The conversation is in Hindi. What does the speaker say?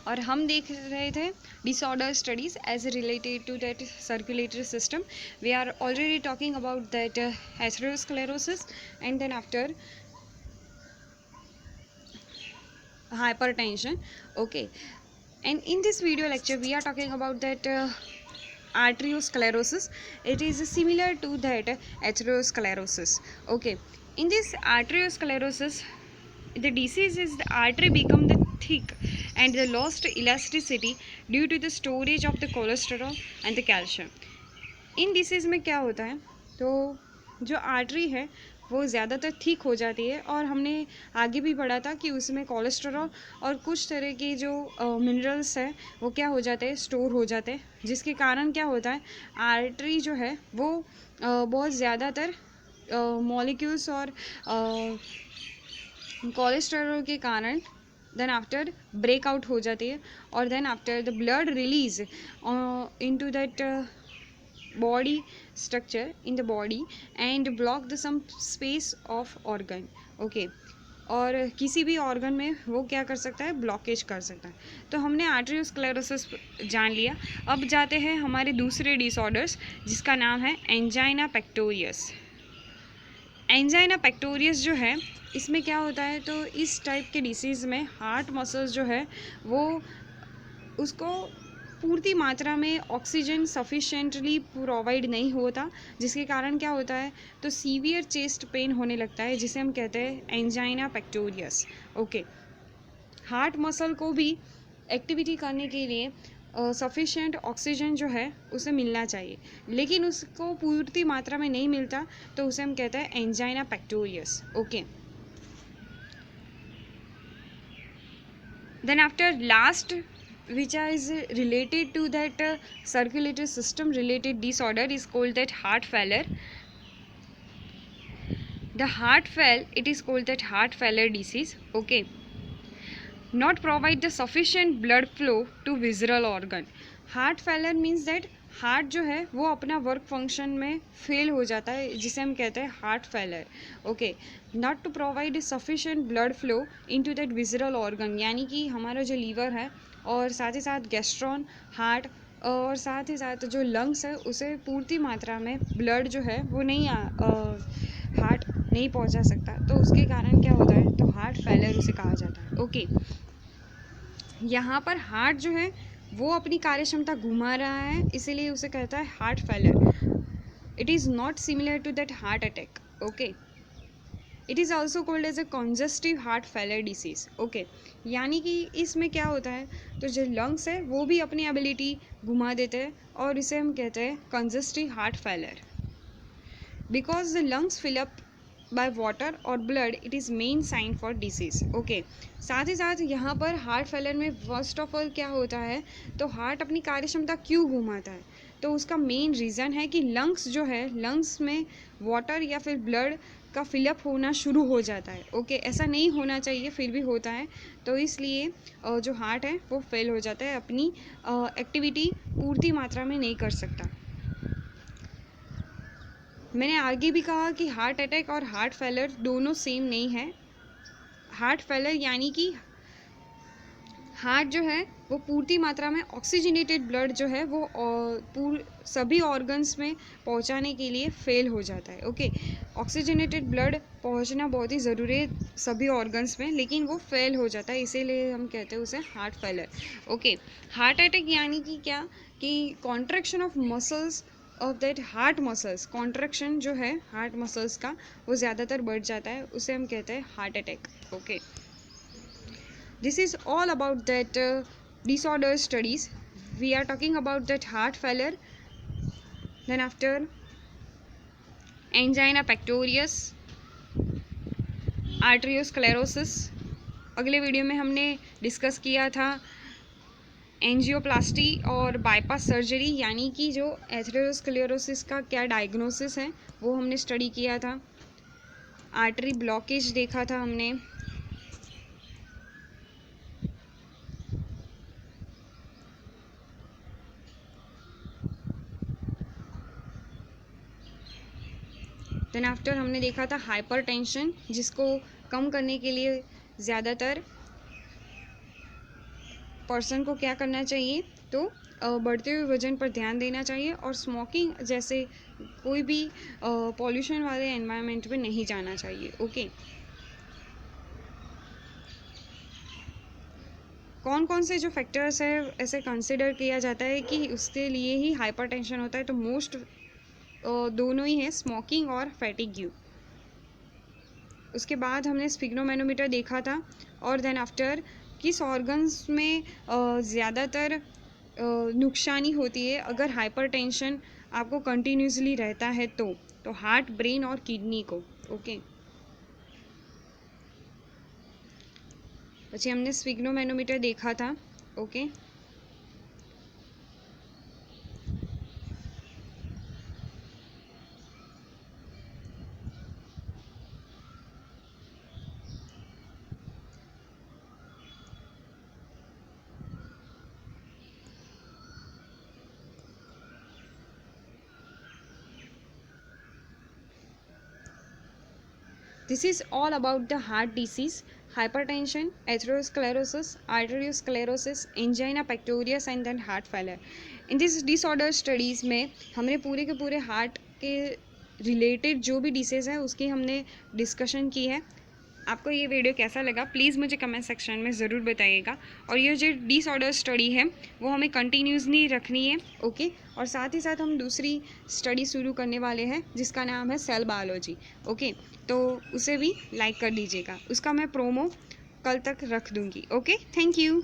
और हम देख रहे थे disorder studies as related to that circulatory system. We are already talking about that atherosclerosis and then after hypertension. Okay, and in this video lecture we are talking about that arteriosclerosis. It is similar to that atherosclerosis. Okay, in this arteriosclerosis, the disease is the artery become the thick and the lost elasticity due to the storage of the cholesterol and the calcium. In disease में क्या होता है, तो जो आर्टरी है वो ज़्यादातर थिक हो जाती है और हमने आगे भी पढ़ा था कि उसमें कोलेस्ट्रॉल और कुछ तरह के जो मिनरल्स है वो क्या हो जाते हैं, स्टोर हो जाते हैं, जिसके कारण क्या होता है आर्टरी जो है वो बहुत ज़्यादातर मॉलिक्यूल्स और कोलेस्ट्रॉल के कारण देन आफ्टर ब्रेकआउट हो जाती है और then after the blood release into that body structure in the body and block the some space of organ. Okay, और किसी भी ऑर्गन में वो क्या कर सकता है, ब्लॉकेज कर सकता है. तो हमने आर्टेरियोस्क्लेरोसिस जान लिया. अब जाते हैं हमारे दूसरे डिसऑर्डर्स जिसका नाम है एंजाइना पेक्टोरियस. एंजाइना पेक्टोरियस जो है इसमें क्या होता है, तो इस टाइप के डिसीज़ में हार्ट मसल्स जो है वो उसको पूर्ति मात्रा में ऑक्सीजन सफिशेंटली प्रोवाइड नहीं होता, जिसके कारण क्या होता है, तो सीवियर चेस्ट पेन होने लगता है जिसे हम कहते हैं angina pectoris. Okay, heart muscle को भी एक्टिविटी करने के लिए सफिशेंट ऑक्सीजन जो है उसे मिलना चाहिए, लेकिन उसको पूर्ति मात्रा में नहीं मिलता, तो उसे हम कहते हैं angina pectoris. Okay, then after last which is related to that circulatory system related disorder is called that heart failure. The heart fail, it is called that heart failure disease. Okay, not provide the sufficient blood flow to visceral organ. Heart failure means that heart जो है वो अपना वर्क फंक्शन में फेल हो जाता है, जिसे हम कहते हैं heart failure. Okay, not to provide sufficient blood flow into that visceral organ, यानी कि हमारा जो लीवर है और साथ ही साथ गैस्ट्रॉन, हार्ट और साथ ही साथ जो लंग्स है उसे पूर्ति मात्रा में ब्लड जो है वो नहीं हार्ट नहीं पहुंचा सकता, तो उसके कारण क्या होता है, तो हार्ट फेलर उसे कहा जाता है. ओके, यहाँ पर हार्ट जो है वो अपनी कार्य क्षमता घुमा रहा है, इसीलिए उसे कहता है heart failure. It is not similar to that heart attack. Okay, it is also called as a congestive heart failure disease. Okay, यानी कि इसमें क्या होता है, तो जो लंग्स है वो भी अपनी एबिलिटी घुमा देते हैं और इसे हम कहते हैं congestive heart failure. Because the lungs fill up by water और blood, it is main sign for disease. Okay, साथ ही साथ यहाँ पर हार्ट फेलर में फर्स्ट ऑफ ऑल क्या होता है, तो हार्ट अपनी कार्य क्षमता क्यों घुमाता है, तो उसका मेन रीज़न है कि लंग्स जो है, लंग्स में वाटर या फिर ब्लड का फिलअप होना शुरू हो जाता है. ओके, ऐसा नहीं होना चाहिए फिर भी होता है, तो इसलिए जो हार्ट है वो फेल हो जाता है, अपनी एक्टिविटी पूर्ति मात्रा में नहीं कर सकता. मैंने आगे भी कहा कि हार्ट अटैक और हार्ट फेलर दोनों सेम नहीं है. हार्ट फेलर यानी कि हार्ट जो है वो पूर्ति मात्रा में ऑक्सीजनेटेड ब्लड जो है वो सभी ऑर्गन्स में पहुंचाने के लिए फेल हो जाता है. ओके, ऑक्सीजनेटेड ब्लड पहुंचना बहुत ही ज़रूरी है सभी ऑर्गन्स में, लेकिन वो फेल हो जाता है, इसीलिए हम कहते हैं उसे heart failure. Okay, heart attack यानी कि क्या, कि contraction of muscles of that heart muscles, contraction जो है हार्ट मसल्स का वो ज़्यादातर बढ़ जाता है, उसे हम कहते हैं heart attack. Okay, this is all about that disorder studies. We are talking about that heart failure, then after angina pectoris, arteriosclerosis. अगले वीडियो में हमने डिस्कस किया था एंजियोप्लास्टी और बाईपास सर्जरी, यानी कि जो एथेरोस्क्लेरोसिस का क्या डायग्नोसिस है वो हमने स्टडी किया था. आर्टरी ब्लॉकेज देखा था हमने. देन आफ्टर हमने देखा था हाइपरटेंशन, जिसको कम करने के लिए ज़्यादातर पर्सन को क्या करना चाहिए, तो बढ़ते हुए वजन पर ध्यान देना चाहिए और स्मोकिंग जैसे कोई भी पॉल्यूशन वाले एनवायरनमेंट में नहीं जाना चाहिए। ओके, कौन कौन से जो फैक्टर्स है ऐसे कंसिडर किया जाता है कि उसके लिए ही हाइपरटेंशन होता है, तो मोस्ट दोनों ही है, स्मोकिंग और फैटिग्यू। उसके बाद हमने स्फिग्नोमेनोमीटर देखा था, और देन आफ्टर किस ऑर्गन्स में ज़्यादातर नुकसानी होती है अगर हाइपरटेंशन आपको कंटिन्यूसली रहता है, तो हार्ट, ब्रेन और किडनी को। ओके, પછી हमने स्फिग्नोमेनोमीटर देखा था। Okay, This is all about the heart disease, hypertension, atherosclerosis, arteriosclerosis, angina pectoris and then heart failure. In this disorder studies में हमने पूरे के पूरे हार्ट के रिलेटेड जो भी डिसीज़ है उसकी हमने डिस्कशन की है। आपको ये वीडियो कैसा लगा प्लीज़ मुझे कमेंट सेक्शन में ज़रूर बताइएगा। और ये जो डिसऑर्डर स्टडी है वो हमें कंटिन्यूसली रखनी है। ओके, और साथ ही साथ हम दूसरी स्टडी शुरू करने वाले हैं जिसका नाम है सेल बायोलॉजी। ओके, तो उसे भी लाइक कर दीजिएगा, उसका मैं प्रोमो कल तक रख दूँगी। Okay, thank you.